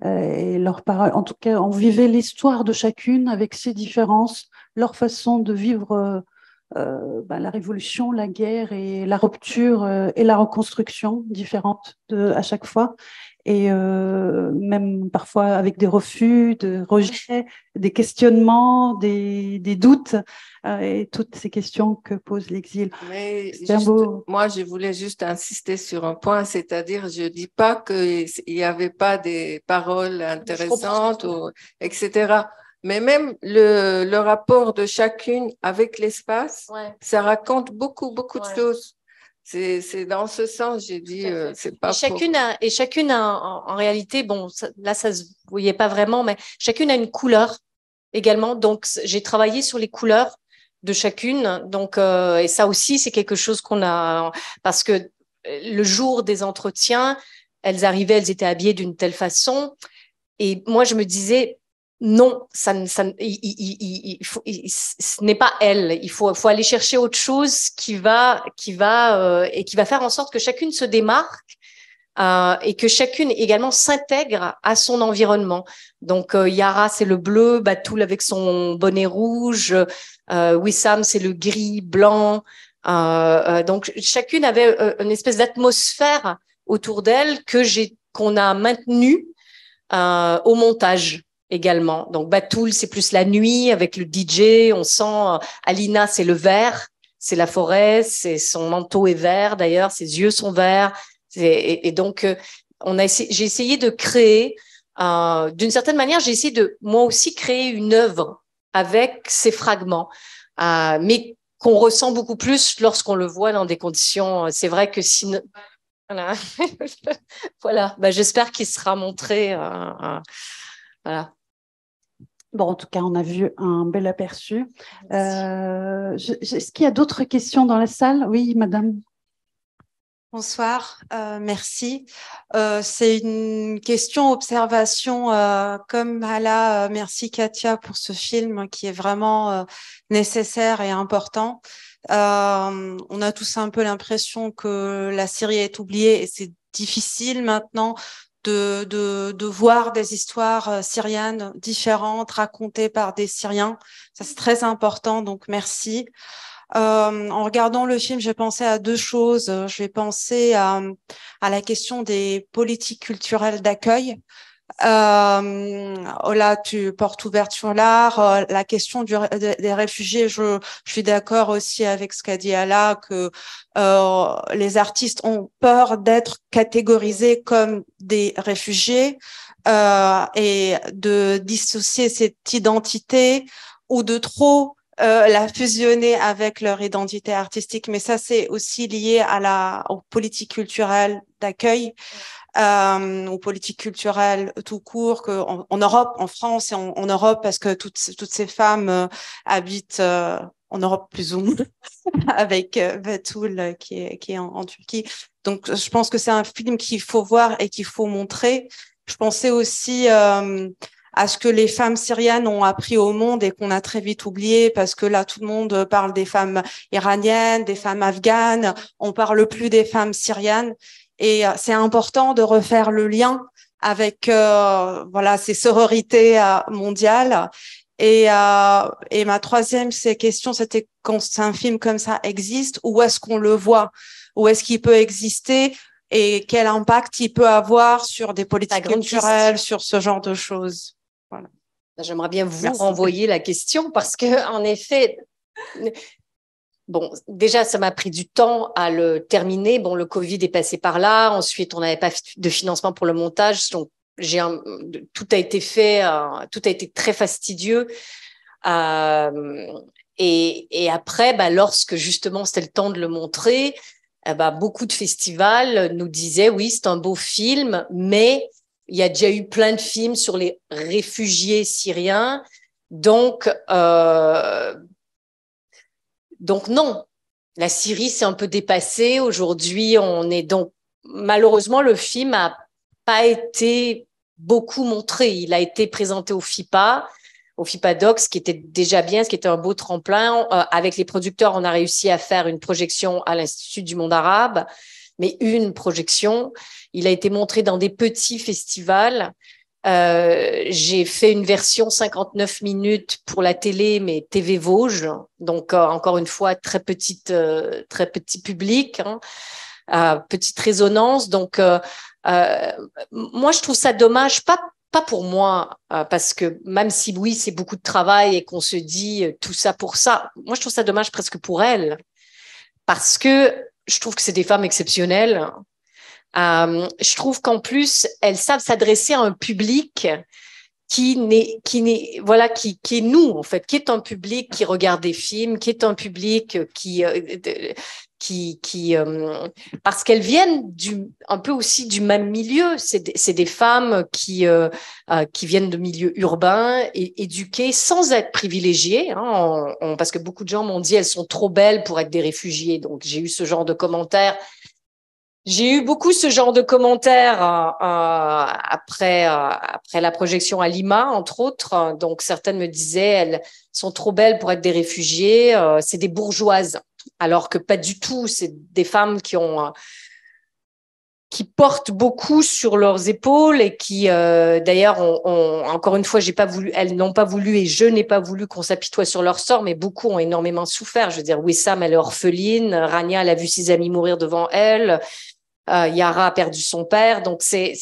Et leurs paroles, en tout cas, on vivait l'histoire de chacune avec ses différences, leur façon de vivre la révolution, la guerre et la rupture et la reconstruction différentes à chaque fois. Et même parfois avec des refus, des rejets, des questionnements, des doutes et toutes ces questions que pose l'exil. Mais moi, je voulais juste insister sur un point, c'est-à-dire, je dis pas qu'il n'y avait pas des paroles intéressantes, etc. Mais même le rapport de chacune avec l'espace, ça raconte beaucoup, beaucoup de choses. C'est dans ce sens, j'ai dit, c'est pas chacune a, en réalité, bon, là, ça se voyait pas vraiment, mais chacune a une couleur également. Donc, j'ai travaillé sur les couleurs de chacune. Donc, et ça aussi, c'est quelque chose qu'on a, parce que le jour des entretiens, elles arrivaient, elles étaient habillées d'une telle façon. Et moi, je me disais, non, ce n'est pas elle. Il faut aller chercher autre chose qui va faire en sorte que chacune se démarque et que chacune également s'intègre à son environnement. Donc Yara, c'est le bleu, Batoul avec son bonnet rouge, Wissam, c'est le gris, blanc. Donc chacune avait une espèce d'atmosphère autour d'elle qu'on a maintenue au montage également. Donc Batoul, c'est plus la nuit avec le DJ, on sent Alina, c'est le vert, c'est la forêt, c'est son manteau est vert d'ailleurs, ses yeux sont verts. Et donc j'ai essayé de créer d'une certaine manière, j'ai essayé de moi aussi créer une œuvre avec ces fragments, mais qu'on ressent beaucoup plus lorsqu'on le voit dans des conditions. C'est vrai que sinon, voilà, voilà. Bah, j'espère qu'il sera montré. Voilà. Bon, en tout cas, on a vu un bel aperçu. Est-ce qu'il y a d'autres questions dans la salle? Oui, madame. Bonsoir, merci. C'est une question, observation, comme Hala, merci Katia pour ce film qui est vraiment nécessaire et important. On a tous un peu l'impression que la Syrie est oubliée et c'est difficile maintenant de voir des histoires syriennes différentes racontées par des Syriens. Ça, c'est très important, donc merci. En regardant le film, j'ai pensé à deux choses. J'ai pensé à la question des politiques culturelles d'accueil. Là, tu portes ouverte sur l'art. La question des réfugiés, je suis d'accord aussi avec ce qu'a dit Ala, que les artistes ont peur d'être catégorisés comme des réfugiés et de dissocier cette identité ou de trop la fusionner avec leur identité artistique, mais ça c'est aussi lié aux politiques culturelles d'accueil, aux politiques culturelles tout court, en Europe, en France et en Europe, parce que toutes ces femmes habitent en Europe plus ou moins, avec Betül qui est en Turquie. Donc je pense que c'est un film qu'il faut voir et qu'il faut montrer. Je pensais aussi à ce que les femmes syriennes ont appris au monde et qu'on a très vite oublié, parce que là, tout le monde parle des femmes iraniennes, des femmes afghanes, on parle plus des femmes syriennes. Et c'est important de refaire le lien avec voilà ces sororités mondiales. Et ma troisième question, c'était quand un film comme ça existe, où est-ce qu'on le voit? Où est-ce qu'il peut exister? Et quel impact il peut avoir sur des politiques culturelles, sur ce genre de choses? Voilà. J'aimerais bien vous renvoyer la question parce que, en effet, bon, déjà, ça m'a pris du temps à le terminer. Bon, le Covid est passé par là. Ensuite, on n'avait pas de financement pour le montage. Donc, tout a été fait, tout a été très fastidieux. Et après, lorsque justement c'était le temps de le montrer, beaucoup de festivals nous disaient oui, c'est un beau film, mais il y a déjà eu plein de films sur les réfugiés syriens, donc non, la Syrie c'est un peu dépassé. Aujourd'hui, on est donc malheureusement le film a pas été beaucoup montré. Il a été présenté au FIPA Docs, ce qui était déjà bien, ce qui était un beau tremplin. Avec les producteurs, on a réussi à faire une projection à l'Institut du monde arabe, mais une projection. Il a été montré dans des petits festivals. J'ai fait une version 59 minutes pour la télé, mais TV Vosges. Donc, encore une fois, très petit public, petite résonance. Donc, moi, je trouve ça dommage, pas pour moi, parce que même si oui, c'est beaucoup de travail et qu'on se dit tout ça pour ça, moi, je trouve ça dommage presque pour elles, parce que je trouve que c'est des femmes exceptionnelles. Je trouve qu'en plus, elles savent s'adresser à un public qui est nous, en fait, qui est un public qui regarde des films, qui est un public parce qu'elles viennent un peu aussi du même milieu. C'est des femmes qui viennent de milieux urbains et éduquées sans être privilégiées, parce que beaucoup de gens m'ont dit elles sont trop belles pour être des réfugiés. Donc j'ai eu ce genre de commentaires. J'ai eu beaucoup ce genre de commentaires après la projection à Lima, entre autres. Donc, certaines me disaient, elles sont trop belles pour être des réfugiés. C'est des bourgeoises, alors que pas du tout. C'est des femmes qui portent beaucoup sur leurs épaules et qui, d'ailleurs, encore une fois, elles n'ont pas voulu et je n'ai pas voulu qu'on s'apitoie sur leur sort, mais beaucoup ont énormément souffert. Je veux dire, Wissam, elle est orpheline. Rania, elle a vu ses amis mourir devant elle. Yara a perdu son père. Donc, c'est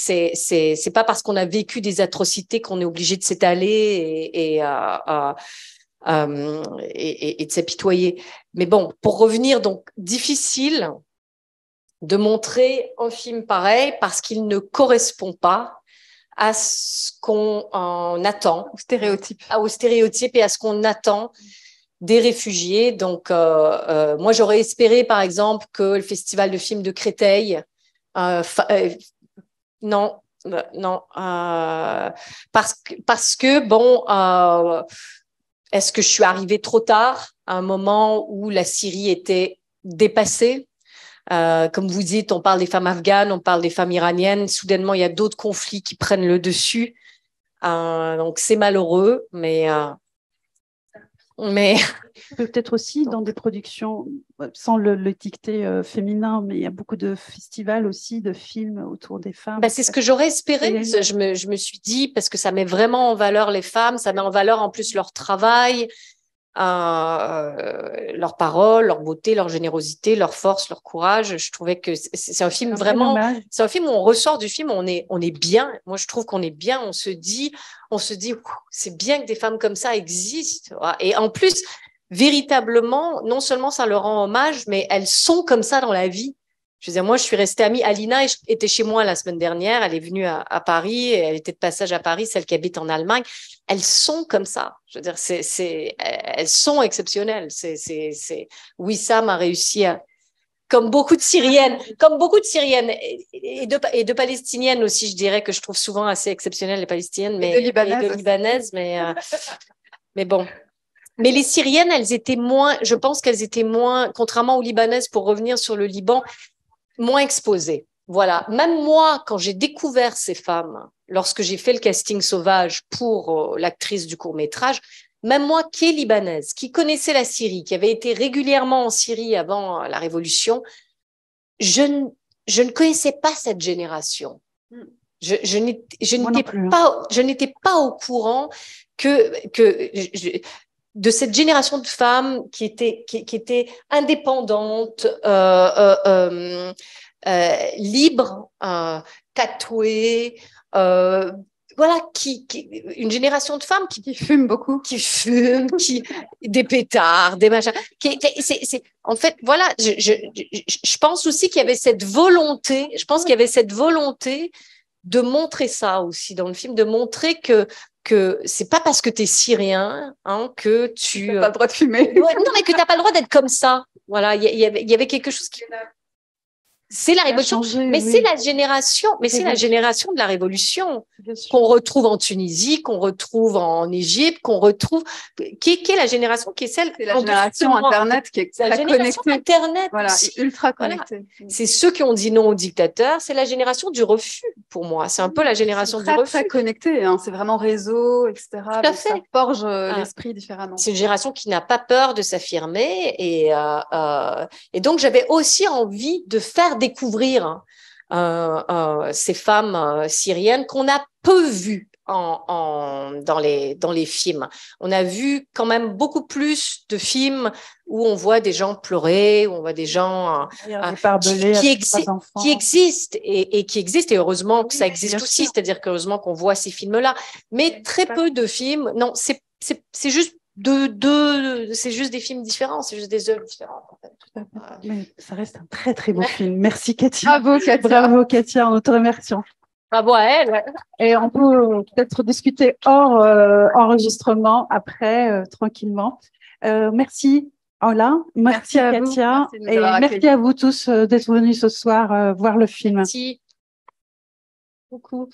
pas parce qu'on a vécu des atrocités qu'on est obligé de s'étaler et de s'apitoyer. Mais bon, pour revenir, donc, difficile de montrer un film pareil parce qu'il ne correspond pas à ce qu'on en attend, Aux stéréotypes. aux stéréotypes et à ce qu'on attend des réfugiés. Donc, moi, j'aurais espéré, par exemple, que le festival de films de Créteil, non, non, parce que bon, est-ce que je suis arrivée trop tard, à un moment où la Syrie était dépassée? Comme vous dites, on parle des femmes afghanes, on parle des femmes iraniennes. Soudainement, il y a d'autres conflits qui prennent le dessus. Donc, c'est malheureux, mais peut-être aussi dans des productions, sans l'étiqueter féminin, mais il y a beaucoup de festivals aussi, de films autour des femmes. c'est ce que j'aurais espéré. Je me suis dit, parce que ça met vraiment en valeur les femmes, ça met en valeur en plus leur travail, leur parole, leur beauté, leur générosité, leur force, leur courage. Je trouvais que c'est un film vraiment, c'est un film où on ressort du film, on est bien. Moi, je trouve qu'on est bien. On se dit, c'est bien que des femmes comme ça existent. Et en plus, véritablement, non seulement ça leur rend hommage, mais elles sont comme ça dans la vie. Je veux dire, moi, je suis restée amie. Alina était chez moi la semaine dernière. Elle est venue à Paris. Elle était de passage à Paris, celle qui habite en Allemagne. Elles sont comme ça. Je veux dire, elles sont exceptionnelles. Wissam a réussi à, comme beaucoup de Syriennes et de Palestiniennes aussi, je dirais que je trouve souvent assez exceptionnelles les Palestiniennes, mais et de Libanaises, mais bon. Mais les Syriennes, je pense qu'elles étaient moins, contrairement aux Libanaises, pour revenir sur le Liban, moins exposées. Voilà. Même moi, quand j'ai découvert ces femmes, lorsque j'ai fait le casting sauvage pour l'actrice du court-métrage, même moi qui est libanaise, qui connaissait la Syrie, qui avait été régulièrement en Syrie avant la Révolution, je ne connaissais pas cette génération. Je n'étais pas au courant de cette génération de femmes qui étaient indépendantes, libres, tatouées, voilà, une génération de femmes qui fument beaucoup, des pétards, des machins. En fait, voilà, je pense aussi qu'il y avait cette volonté. Je pense qu'il y avait cette volonté de montrer ça aussi dans le film, de montrer que c'est pas parce que tu es syrien que tu n'as pas le droit de fumer. Non, mais que tu n'as pas le droit d'être comme ça. Voilà, il y avait quelque chose qui c'est la révolution, mais c'est la génération, la génération de la révolution qu'on retrouve en Tunisie, qu'on retrouve en Égypte, qui est la génération qui est celle. C'est la génération Internet qui est très connectée. Internet, voilà, ultra connectée. Voilà. C'est ceux qui ont dit non au dictateur. C'est la génération du refus pour moi. C'est un peu la génération du refus. Très connectée. C'est vraiment réseau, etc. Tout à fait. Ça forge l'esprit différemment. C'est une génération qui n'a pas peur de s'affirmer et donc j'avais aussi envie de faire découvrir ces femmes syriennes qu'on a peu vues dans les films. On a vu quand même beaucoup plus de films où on voit des gens pleurer, où on voit des gens qui existent et heureusement que ça existe aussi, c'est-à-dire qu'heureusement qu'on voit ces films-là, mais très peu de films. Non, c'est juste c'est juste des films différents, c'est juste des œuvres différentes. En fait. Mais ça reste un très très beau film. Merci Katia. Bravo Katia. Bravo Katia, nous te remercions. Bravo à elle. Et on peut peut-être discuter hors enregistrement après, tranquillement. Merci Ola, merci Katia, et merci à vous tous d'être venus ce soir voir le film. Merci beaucoup.